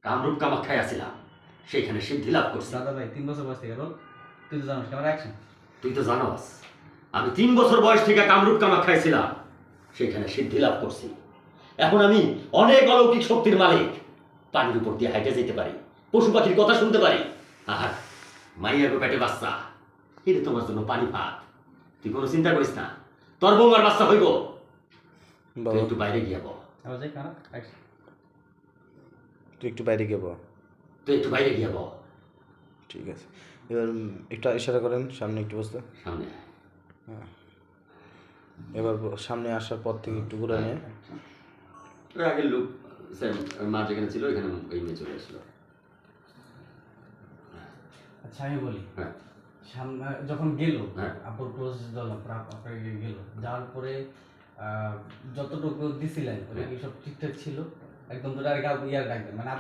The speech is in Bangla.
কামরূপ কামাখ্যায় আসিলাম, সেইখানে সিদ্ধি লাভ করছি। দাদা ভাই 3 বছর বয়স থেকে রোল, তুই তো জানিস আমার অ্যাকশন। তুই তো জানোস আমি 3 বছর বয়স থেকে কামরূপ কামাখ্যায় ছিলাম, সেইখানে সিদ্ধি লাভ করছি। এখন আমি অনেক অলৌকিক শক্তির মালিক। পানির উপর দিয়ে হাইটে যেতে পারি, পশু পাখির কথা শুনতে পারি। আর মাইয়াগো পেটে বাচ্চা, এটা তোমার জন্য পানি ভাত। তুই কোনো চিন্তা করিস না, তোর বৌমার বাচ্চা হইব। তুই একটু বাইরে গিয়ে বল। আবার যাই কানা অ্যাকশন। তুই একটু বাইরে গিয়ে বল। তুই একটু বাইরে গিয়ে বল। ঠিক আছে, এবার একটা ইশারা করেন সামনে একটু বসতে। সামনে হ্যাঁ, এবার সামনে আসার পর থেকে একটু ঘুরে নিয়ে ওই আগের লোক মা যেখানে ছিল ওইখানে এই মেয়ে চলে আসলো। আচ্ছা আমি বলি, হ্যাঁ সামনে যখন গেল হ্যাঁ। আপুর ক্লোজ দিলাম, আপনাকে গেল, যাওয়ার পরে যতটুকু দিছিলেন ওটা কি সব ঠিকঠাক ছিল? একদম তো ডাইরেক্ট ইয়ার ডাকবেন মানে